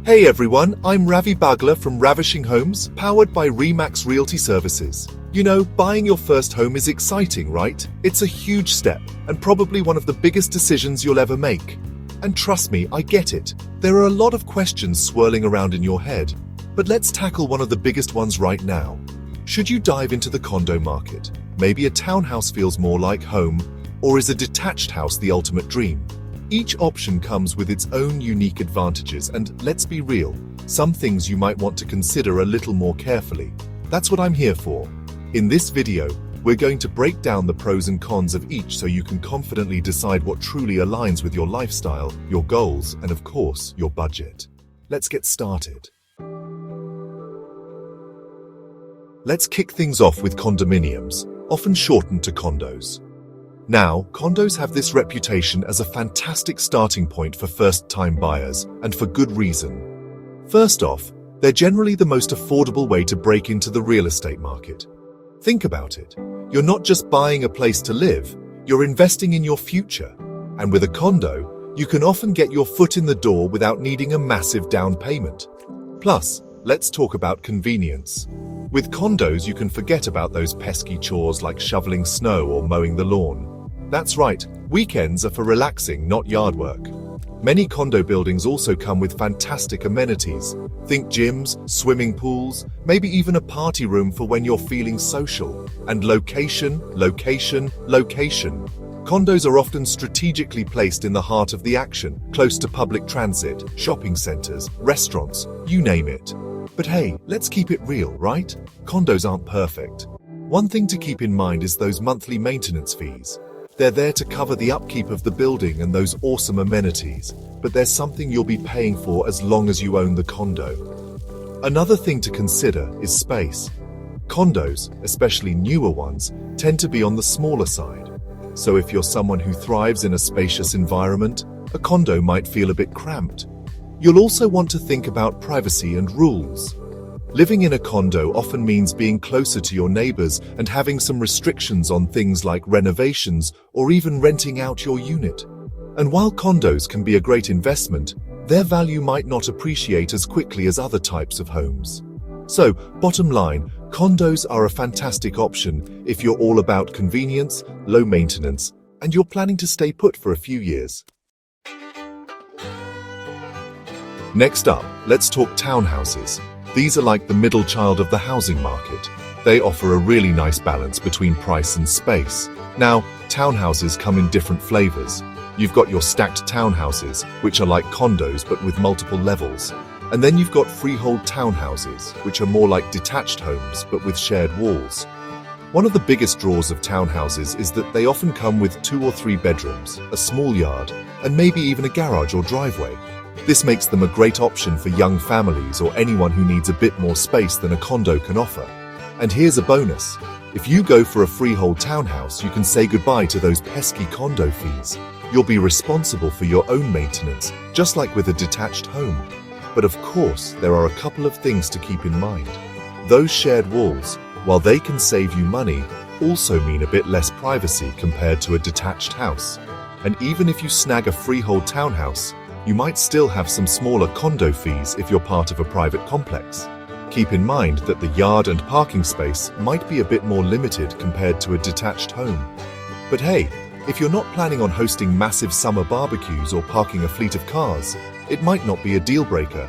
Hey everyone, I'm Ravi Bagla from Ravishing Homes, powered by Remax Realty Services. You know, buying your first home is exciting, right? It's a huge step, and probably one of the biggest decisions you'll ever make. And trust me, I get it. There are a lot of questions swirling around in your head, but let's tackle one of the biggest ones right now. Should you dive into the condo market? Maybe a townhouse feels more like home, or is a detached house the ultimate dream? Each option comes with its own unique advantages, and let's be real, some things you might want to consider a little more carefully. That's what I'm here for. In this video, we're going to break down the pros and cons of each so you can confidently decide what truly aligns with your lifestyle, your goals, and of course, your budget. Let's get started. Let's kick things off with condominiums, often shortened to condos. Now, condos have this reputation as a fantastic starting point for first-time buyers, and for good reason. First off, they're generally the most affordable way to break into the real estate market. Think about it. You're not just buying a place to live, you're investing in your future. And with a condo, you can often get your foot in the door without needing a massive down payment. Plus, let's talk about convenience. With condos, you can forget about those pesky chores like shoveling snow or mowing the lawn. That's right, weekends are for relaxing, not yard work. Many condo buildings also come with fantastic amenities. Think gyms, swimming pools, maybe even a party room for when you're feeling social. And location. Condos are often strategically placed in the heart of the action, close to public transit, shopping centers, restaurants, you name it. But hey, let's keep it real, right? Condos aren't perfect. One thing to keep in mind is those monthly maintenance fees. They're there to cover the upkeep of the building and those awesome amenities, but there's something you'll be paying for as long as you own the condo. Another thing to consider is space. Condos, especially newer ones, tend to be on the smaller side. So if you're someone who thrives in a spacious environment, a condo might feel a bit cramped. You'll also want to think about privacy and rules. Living in a condo often means being closer to your neighbors and having some restrictions on things like renovations or even renting out your unit. And while condos can be a great investment, their value might not appreciate as quickly as other types of homes. So, bottom line, condos are a fantastic option if you're all about convenience, low maintenance, and you're planning to stay put for a few years. Next up, let's talk townhouses. These are like the middle child of the housing market. They offer a really nice balance between price and space. Now, townhouses come in different flavors. You've got your stacked townhouses, which are like condos but with multiple levels. And then you've got freehold townhouses, which are more like detached homes but with shared walls. One of the biggest draws of townhouses is that they often come with 2 or 3 bedrooms, a small yard, and maybe even a garage or driveway. This makes them a great option for young families or anyone who needs a bit more space than a condo can offer. And here's a bonus. If you go for a freehold townhouse, you can say goodbye to those pesky condo fees. You'll be responsible for your own maintenance, just like with a detached home. But of course, there are a couple of things to keep in mind. Those shared walls, while they can save you money, also mean a bit less privacy compared to a detached house. And even if you snag a freehold townhouse, you might still have some smaller condo fees if you're part of a private complex. Keep in mind that the yard and parking space might be a bit more limited compared to a detached home. But hey, if you're not planning on hosting massive summer barbecues or parking a fleet of cars, it might not be a deal breaker.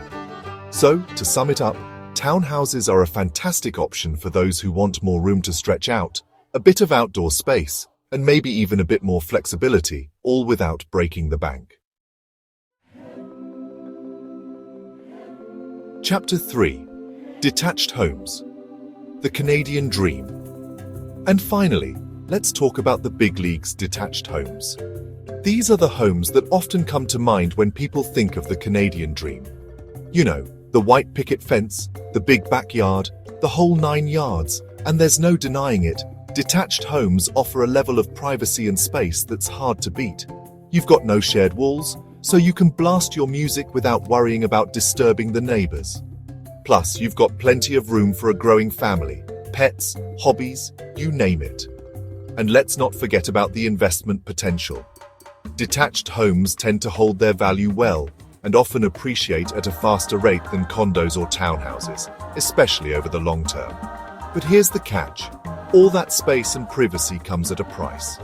So, to sum it up, townhouses are a fantastic option for those who want more room to stretch out, a bit of outdoor space, and maybe even a bit more flexibility, all without breaking the bank. Chapter 3. Detached Homes. The Canadian Dream. And finally, let's talk about the big leagues detached homes. These are the homes that often come to mind when people think of the Canadian dream. You know, the white picket fence, the big backyard, the whole 9 yards, and there's no denying it, detached homes offer a level of privacy and space that's hard to beat. You've got no shared walls, so you can blast your music without worrying about disturbing the neighbors. Plus, you've got plenty of room for a growing family, pets, hobbies, you name it. And let's not forget about the investment potential. Detached homes tend to hold their value well, and often appreciate at a faster rate than condos or townhouses, especially over the long term. But here's the catch. All that space and privacy comes at a price.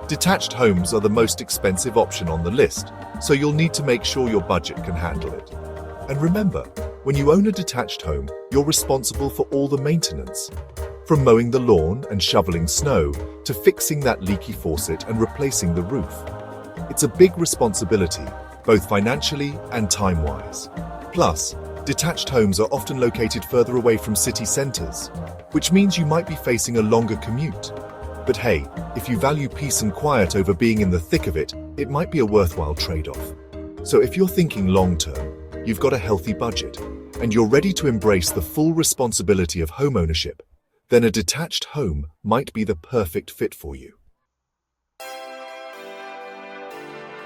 Detached homes are the most expensive option on the list, so you'll need to make sure your budget can handle it. And remember, when you own a detached home, you're responsible for all the maintenance. From mowing the lawn and shoveling snow to fixing that leaky faucet and replacing the roof. It's a big responsibility, both financially and time-wise. Plus, detached homes are often located further away from city centres, which means you might be facing a longer commute. But hey, if you value peace and quiet over being in the thick of it, it might be a worthwhile trade-off. So if you're thinking long-term, you've got a healthy budget, and you're ready to embrace the full responsibility of homeownership, then a detached home might be the perfect fit for you.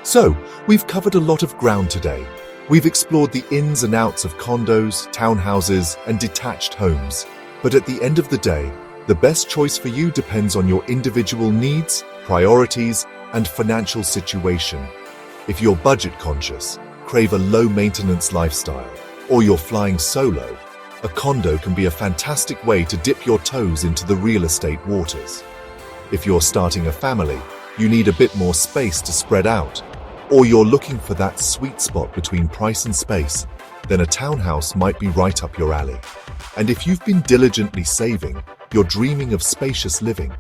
So, we've covered a lot of ground today. We've explored the ins and outs of condos, townhouses, and detached homes. But at the end of the day, the best choice for you depends on your individual needs, priorities, and financial situation. If you're budget conscious, crave a low-maintenance lifestyle, or you're flying solo, a condo can be a fantastic way to dip your toes into the real estate waters. If you're starting a family, you need a bit more space to spread out, or you're looking for that sweet spot between price and space, then a townhouse might be right up your alley. And if you've been diligently saving, you're dreaming of spacious living,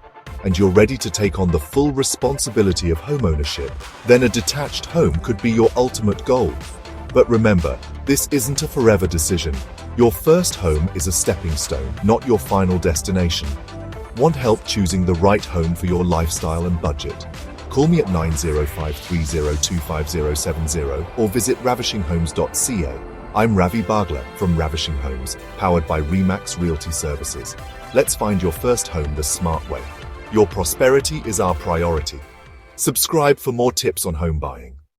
and you're ready to take on the full responsibility of homeownership, then a detached home could be your ultimate goal. But remember, this isn't a forever decision. Your first home is a stepping stone, not your final destination. Want help choosing the right home for your lifestyle and budget? Call me at 90530257070 or visit ravishinghomes.ca. I'm Ravi Bagla from Ravishing Homes, powered by Remax Realty Services. Let's find your first home the smart way. Your prosperity is our priority. Subscribe for more tips on home buying.